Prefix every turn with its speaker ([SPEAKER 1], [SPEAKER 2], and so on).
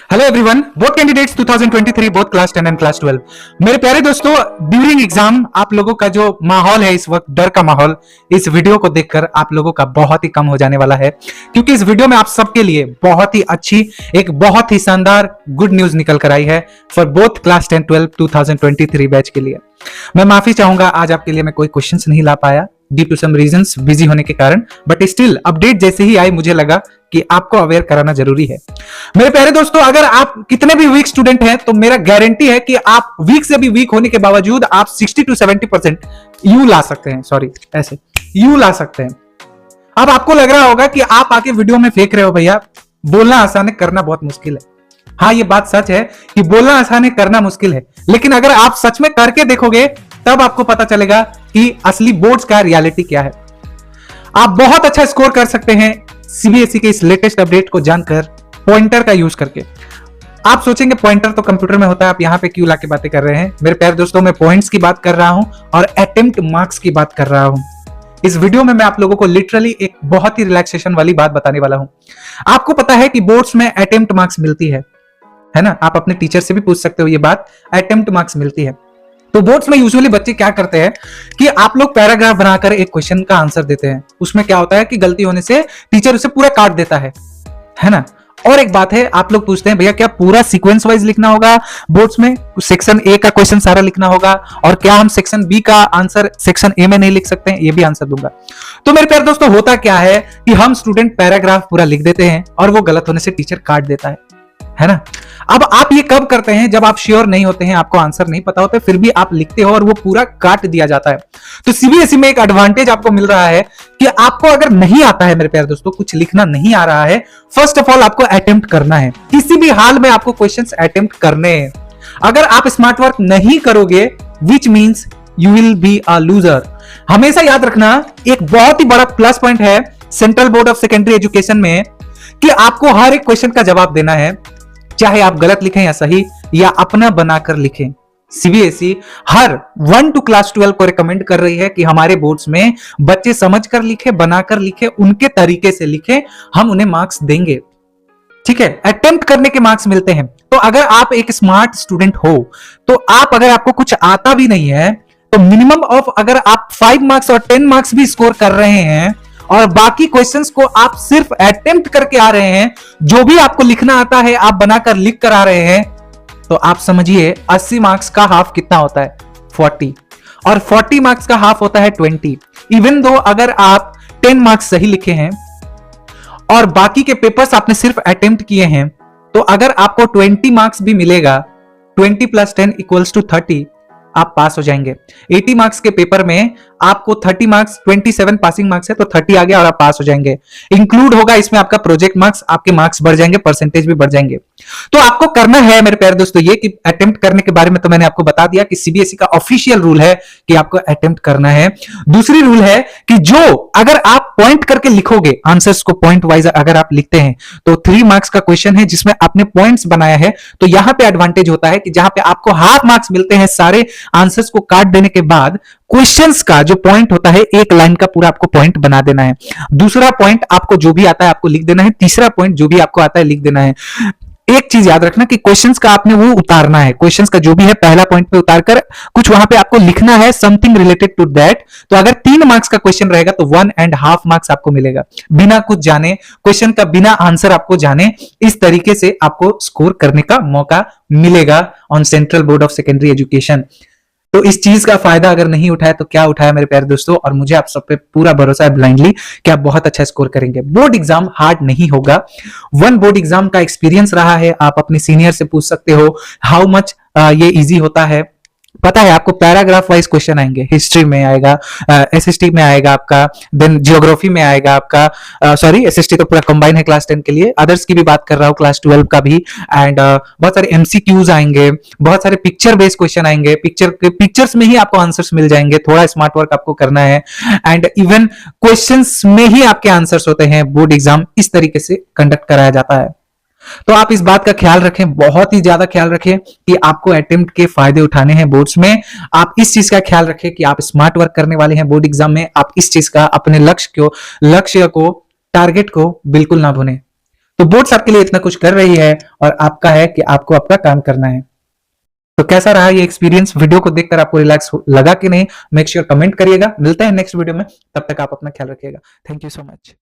[SPEAKER 1] Hello everyone, both candidates 2023 both class 10 and class 12। मेरे प्यारे दोस्तों, ड्यूरिंग एग्जाम आप लोगों का जो माहौल है इस वक्त, डर का माहौल, इस वीडियो को देखकर आप लोगों का बहुत ही कम हो जाने वाला है, क्योंकि इस वीडियो में आप सबके लिए बहुत ही अच्छी, एक बहुत ही शानदार गुड न्यूज निकल कर आई है फॉर बोथ क्लास 10 12 2023 बैच के लिए। मैं माफी चाहूंगा, आज आपके लिए मैं कोई क्वेश्चंस नहीं ला पाया due to some reasons, busy होने के कारण, बट स्टिल अपडेट जैसे ही आई मुझे लगा कि आपको अवेयर कराना जरूरी है। मेरे प्यारे दोस्तों, अगर आप कितने भी वीक स्टूडेंट हैं तो मेरा गारंटी है कि आप वीक से भी वीक होने के बावजूद आप 60 to 70% यू ला सकते हैं, सॉरी ऐसे यू ला सकते हैं। अब आपको लग रहा होगा कि आप आके वीडियो में फेंक रहे हो भैया, बोलना आसान है करना बहुत मुश्किल है। हाँ, ये बात सच है कि बोलना आसान है करना मुश्किल है, लेकिन अगर आप सच में करके देखोगे तब आपको पता चलेगा कि असली बोर्ड्स का रियलिटी क्या है। आप बहुत अच्छा स्कोर कर सकते हैं सीबीएसई के इस लेटेस्ट अपडेट को जानकर, पॉइंटर का यूज करके। आप सोचेंगे पॉइंटर तो कंप्यूटर में होता है, आप यहां पे क्यों लाके बातें कर रहे हैं? मेरे प्यारे दोस्तों, मैं पॉइंट्स की बात कर रहा हूं और अटेम्प्ट मार्क्स की बात कर रहा हूं। इस वीडियो में मैं आप लोगों को लिटरली एक बहुत ही रिलैक्सेशन वाली बात बताने वाला हूं। आपको पता है कि बोर्ड्स में अटेम्प्ट मार्क्स मिलती है ना? आप अपने टीचर से भी पूछ सकते हो ये बात, अटेम्प्ट मार्क्स मिलती है। तो बोर्ड्स में यूजुअली बच्चे क्या करते हैं कि आप लोग पैराग्राफ बनाकर एक क्वेश्चन का आंसर देते हैं, उसमें क्या होता है कि गलती होने से टीचर उसे पूरा काट देता है ना? और एक बात है, आप लोग पूछते हैं भैया क्या पूरा सीक्वेंस वाइज लिखना होगा बोर्ड्स में? सेक्शन ए का क्वेश्चन सारा लिखना होगा, और क्या हम सेक्शन बी का आंसर सेक्शन ए में नहीं लिख सकते हैं? ये भी आंसर दूंगा। तो मेरे प्यारे दोस्तों, होता क्या है कि हम स्टूडेंट पैराग्राफ पूरा लिख देते हैं और वो गलत होने से टीचर काट देता है ना? अब आप ये कब करते हैं? जब आप श्योर नहीं होते हैं, आपको आंसर नहीं पता होता, फिर भी आप लिखते हो और वो पूरा काट दिया जाता है। तो सीबीएसई में एक एडवांटेज आपको मिल रहा है कि आपको अगर नहीं आता है मेरे प्यारे दोस्तों, कुछ लिखना नहीं आ रहा है, फर्स्ट ऑफ ऑल आपको अटेम्प्ट करना है। किसी भी हाल में आपको क्वेश्चंस अटेम्प्ट करने हैं। अगर आप स्मार्ट वर्क नहीं करोगे, which means you will be a loser. हमेशा याद रखना, एक बहुत ही बड़ा प्लस पॉइंट है central board of secondary education में कि आपको हर एक क्वेश्चन का जवाब देना है, चाहे आप गलत लिखें या सही, या अपना बनाकर लिखें। सीबीएसई हर 1 to क्लास 12 को रिकमेंड कर रही है कि हमारे बोर्ड्स में बच्चे समझकर लिखे, बनाकर लिखे, उनके तरीके से लिखे, हम उन्हें मार्क्स देंगे। ठीक है, अटेम्प्ट करने के मार्क्स मिलते हैं। तो अगर आप एक स्मार्ट स्टूडेंट हो, तो अगर आपको कुछ आता भी नहीं है, तो मिनिमम ऑफ अगर आप 5 मार्क्स और 10 मार्क्स भी स्कोर कर रहे हैं और बाकी क्वेश्चंस को आप सिर्फ अटेम्प्ट करके आ रहे हैं, जो भी आपको लिखना आता है आप बनाकर लिख कर आ रहे हैं, तो आप समझिए 80 मार्क्स का हाफ कितना होता है? 40। और 40 मार्क्स का हाफ होता है 20। इवन दो अगर आप 10 मार्क्स सही लिखे हैं और बाकी के पेपर्स आपने सिर्फ अटेम्प्ट किए हैं, तो अगर आपको 20 मार्क्स भी मिलेगा, 20 + 10 = 30, आप पास हो जाएंगे। 80 मार्क्स के पेपर में आपको 30 मार्क्स, 27 पासिंग मार्क्स है तो 30 आ गया और आप पास हो जाएंगे। इंक्लूड होगा इसमें आपका प्रोजेक्ट मार्क्स, आपके मार्क्स बढ़ जाएंगे, परसेंटेज भी बढ़ जाएंगे। तो आपको करना है मेरे प्यारे दोस्तों ये कि अटेम्प्ट करने के बारे में तो मैंने आपको बता दिया कि सीबीएसई का ऑफिशियल रूल है कि आपको अटेम्प्ट करना है। दूसरी रूल है कि जो अगर आप पॉइंट करके लिखोगे, आंसर्स को पॉइंट वाइज अगर आप लिखते हैं, तो 3 मार्क्स का क्वेश्चन है जिसमें आपने पॉइंट्स बनाया है, तो यहां पे एडवांटेज होता है कि जहां पे आपको हाफ मार्क्स मिलते हैं सारे आंसर्स को काट देने के बाद, क्वेश्चंस का जो पॉइंट होता है एक लाइन का पूरा आपको पॉइंट बना देना है। दूसरा पॉइंट आपको जो भी आता है आपको लिख देना है। तीसरा पॉइंट जो भी आपको आता है लिख देना है। एक चीज याद रखना कि क्वेश्चंस का आपने वो उतारना है, क्वेश्चंस का जो भी है पहला पॉइंट पे उतारकर कुछ वहां पे आपको लिखना है, समथिंग रिलेटेड टू दैट। तो अगर 3 मार्क्स का क्वेश्चन रहेगा तो 1.5 मार्क्स आपको मिलेगा, बिना कुछ जाने, क्वेश्चन का बिना आंसर आपको जाने। इस तरीके से आपको स्कोर करने का मौका मिलेगा on central board of secondary education. तो इस चीज का फायदा अगर नहीं उठाया तो क्या उठाया मेरे प्यारे दोस्तों, और मुझे आप सब पे पूरा भरोसा है ब्लाइंडली कि आप बहुत अच्छा स्कोर करेंगे। बोर्ड एग्जाम हार्ड नहीं होगा। 1 बोर्ड एग्जाम का एक्सपीरियंस रहा है, आप अपने सीनियर से पूछ सकते हो हाउ मच ये इजी होता है। पता है आपको पैराग्राफ वाइज क्वेश्चन आएंगे, हिस्ट्री में आएगा, एसएसटी में आएगा आपका, देन जियोग्राफी में आएगा आपका, सॉरी एसएसटी तो पूरा कंबाइन है क्लास 10 के लिए, अदर्स की भी बात कर रहा हूँ क्लास 12 का भी। एंड बहुत सारे एमसीक्यूज आएंगे, बहुत सारे पिक्चर बेस्ड क्वेश्चन आएंगे, पिक्चर्स में ही आपको आंसर्स मिल जाएंगे, थोड़ा स्मार्ट वर्क आपको करना है। एंड इवन क्वेश्चंस में ही आपके आंसर्स होते हैं। बोर्ड एग्जाम इस तरीके से कंडक्ट कराया जाता है। तो आप इस बात का ख्याल रखें, बहुत ही ज्यादा ख्याल रखें कि आपको अटेम्प्ट के फायदे उठाने हैं बोर्ड्स में। आप इस चीज का ख्याल रखें कि आप स्मार्ट वर्क करने वाले हैं बोर्ड एग्जाम में। आप इस चीज का, अपने लक्ष्य को, टारगेट को बिल्कुल ना भूलें। तो बोर्ड्स आपके लिए इतना कुछ कर रही है और आपका है कि आपको आपका काम करना है। तो कैसा रहा ये एक्सपीरियंस? वीडियो को देखकर आपको रिलैक्स लगा कि नहीं? मेक श्योर कमेंट करिएगा। मिलते हैं नेक्स्ट वीडियो में, तब तक आप अपना ख्याल रखिएगा। Thank you so much.